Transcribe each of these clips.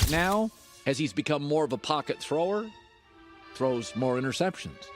Dak now, as he's become more of a pocket thrower, throws more interceptions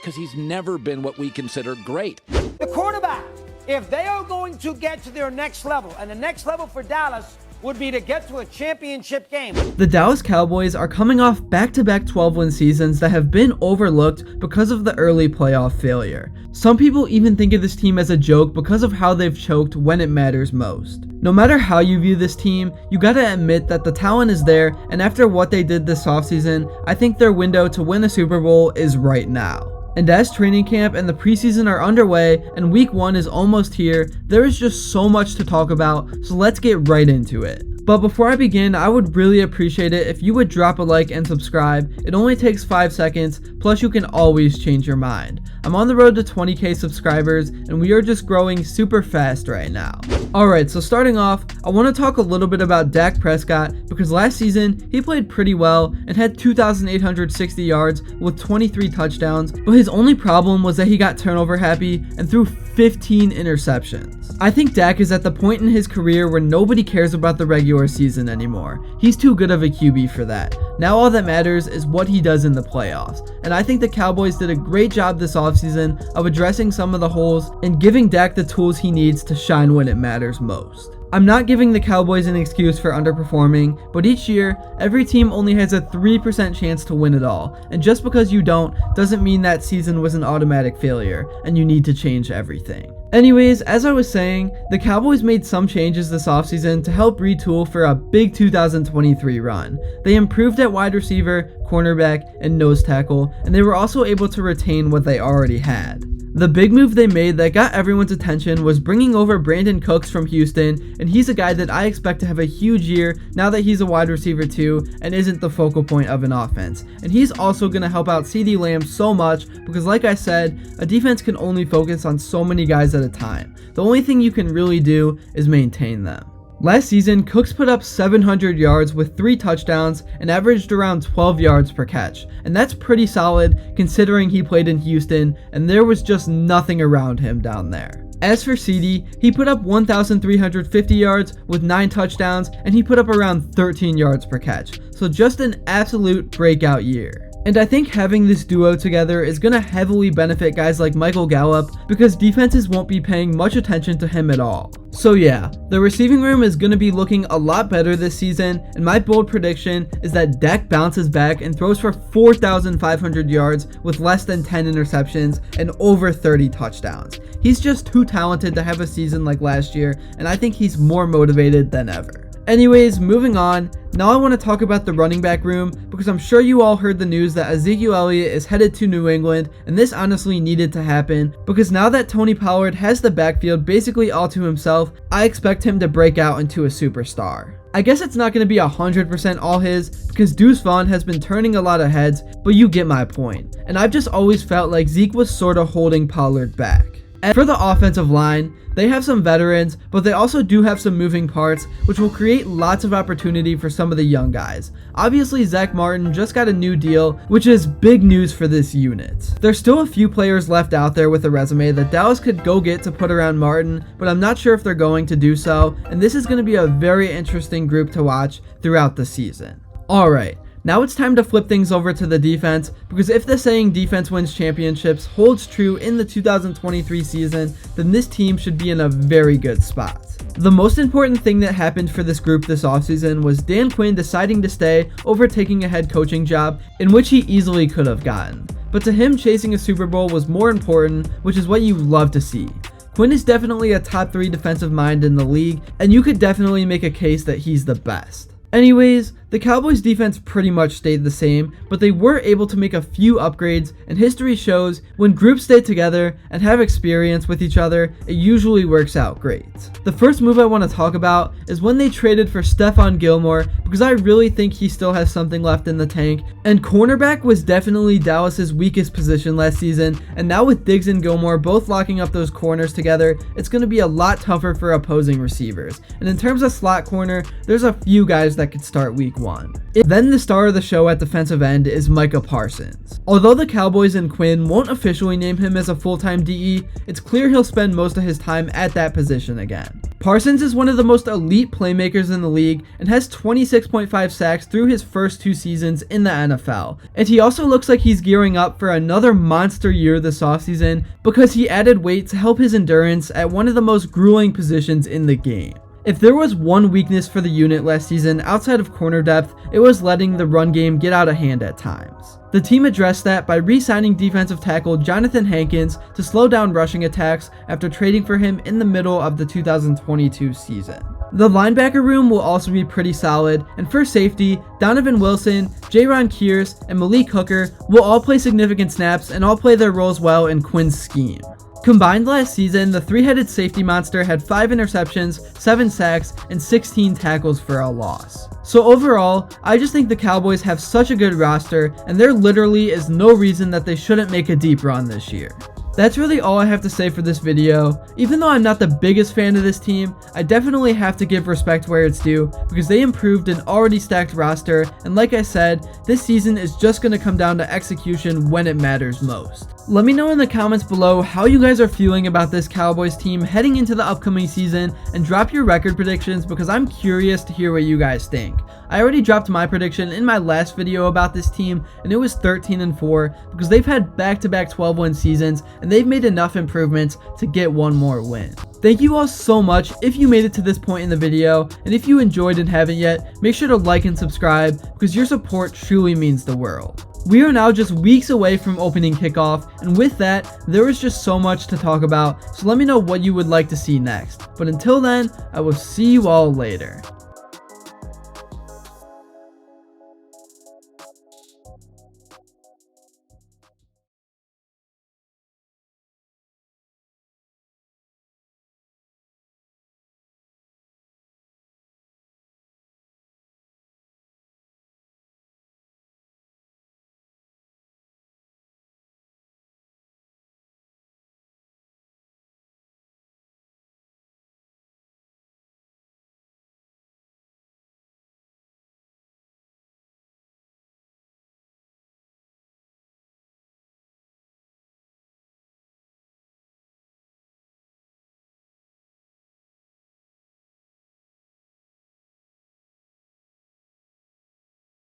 because he's never been what we consider great. The quarterback, if they are going to get to their next level, and the next level for Dallas would be to get to a championship game. The Dallas Cowboys are coming off back-to-back 12-win seasons that have been overlooked because of the early playoff failure. Some people even think of this team as a joke because of how they've choked when it matters most. No matter how you view this team, you gotta admit that the talent is there, and after what they did this offseason, I think their window to win a Super Bowl is right now. And as training camp and the preseason are underway and week 1 is almost here, there is just so much to talk about, so let's get right into it. But before I begin, I would really appreciate it if you would drop a like and subscribe. It only takes 5 seconds, plus you can always change your mind. I'm on the road to 20k subscribers, and we are just growing super fast right now. Alright, so starting off, I want to talk a little bit about Dak Prescott, because last season, he played pretty well and had 2,860 yards with 23 touchdowns, but his only problem was that he got turnover happy and threw 15 interceptions. I think Dak is at the point in his career where nobody cares about the regular season anymore. He's too good of a QB for that. Now all that matters is what he does in the playoffs, and I think the Cowboys did a great job this offseason of addressing some of the holes and giving Dak the tools he needs to shine when it matters most. I'm not giving the Cowboys an excuse for underperforming, but each year, every team only has a 3% chance to win it all, and just because you don't, doesn't mean that season was an automatic failure, and you need to change everything. Anyways, as I was saying, the Cowboys made some changes this offseason to help retool for a big 2023 run. They improved at wide receiver, cornerback, and nose tackle, and they were also able to retain what they already had. The big move they made that got everyone's attention was bringing over Brandon Cooks from Houston, and he's a guy that I expect to have a huge year now that he's a wide receiver too and isn't the focal point of an offense. And he's also going to help out CeeDee Lamb so much because, like I said, a defense can only focus on so many guys at a time. The only thing you can really do is maintain them. Last season, Cooks put up 700 yards with 3 touchdowns and averaged around 12 yards per catch, and that's pretty solid considering he played in Houston and there was just nothing around him down there. As for CeeDee, he put up 1,350 yards with 9 touchdowns and he put up around 13 yards per catch, so just an absolute breakout year. And I think having this duo together is going to heavily benefit guys like Michael Gallup because defenses won't be paying much attention to him at all. So yeah, the receiving room is going to be looking a lot better this season, and my bold prediction is that Dak bounces back and throws for 4,500 yards with less than 10 interceptions and over 30 touchdowns. He's just too talented to have a season like last year, and I think he's more motivated than ever. Anyways, moving on, now I want to talk about the running back room because I'm sure you all heard the news that Ezekiel Elliott is headed to New England, and this honestly needed to happen because now that Tony Pollard has the backfield basically all to himself, I expect him to break out into a superstar. I guess it's not going to be 100% all his because Deuce Vaughn has been turning a lot of heads, but you get my point. And I've just always felt like Zeke was sort of holding Pollard back. And for the offensive line, they have some veterans, but they also do have some moving parts, which will create lots of opportunity for some of the young guys. Obviously, Zach Martin just got a new deal, which is big news for this unit. There's still a few players left out there with a resume that Dallas could go get to put around Martin, but I'm not sure if they're going to do so, and this is going to be a very interesting group to watch throughout the season. Alright. Now it's time to flip things over to the defense, because if the saying defense wins championships holds true in the 2023 season, then this team should be in a very good spot. The most important thing that happened for this group this offseason was Dan Quinn deciding to stay over taking a head coaching job in which he easily could have gotten. But to him, chasing a Super Bowl was more important, which is what you love to see. Quinn is definitely a top 3 defensive mind in the league, and you could definitely make a case that he's the best. Anyways, the Cowboys defense pretty much stayed the same, but they were able to make a few upgrades, and history shows when groups stay together and have experience with each other, it usually works out great. The first move I want to talk about is when they traded for Stephon Gilmore, because I really think he still has something left in the tank, and cornerback was definitely Dallas's weakest position last season, and now with Diggs and Gilmore both locking up those corners together, it's going to be a lot tougher for opposing receivers. And in terms of slot corner, there's a few guys that could start week 1. Then the star of the show at defensive end is Micah Parsons. Although the Cowboys and Quinn won't officially name him as a full-time DE, it's clear he'll spend most of his time at that position again. Parsons is one of the most elite playmakers in the league and has 26.5 sacks through his first 2 seasons in the NFL. And he also looks like he's gearing up for another monster year this offseason because he added weight to help his endurance at one of the most grueling positions in the game. If there was one weakness for the unit last season outside of corner depth, it was letting the run game get out of hand at times. The team addressed that by re-signing defensive tackle Jonathan Hankins to slow down rushing attacks after trading for him in the middle of the 2022 season. The linebacker room will also be pretty solid, and for safety, Donovan Wilson, Jaron Kearse, and Malik Hooker will all play significant snaps and all play their roles well in Quinn's scheme. Combined last season, the three-headed safety monster had 5 interceptions, 7 sacks, and 16 tackles for a loss. So overall, I just think the Cowboys have such a good roster, and there literally is no reason that they shouldn't make a deep run this year. That's really all I have to say for this video. Even though I'm not the biggest fan of this team, I definitely have to give respect where it's due because they improved an already stacked roster, and like I said, this season is just going to come down to execution when it matters most. Let me know in the comments below how you guys are feeling about this Cowboys team heading into the upcoming season, and drop your record predictions because I'm curious to hear what you guys think. I already dropped my prediction in my last video about this team, and it was 13-4 because they've had back-to-back 12-win seasons and they've made enough improvements to get one more win. Thank you all so much if you made it to this point in the video, and if you enjoyed and haven't yet, make sure to like and subscribe because your support truly means the world. We are now just weeks away from opening kickoff, and with that, there is just so much to talk about, so let me know what you would like to see next. But until then, I will see you all later.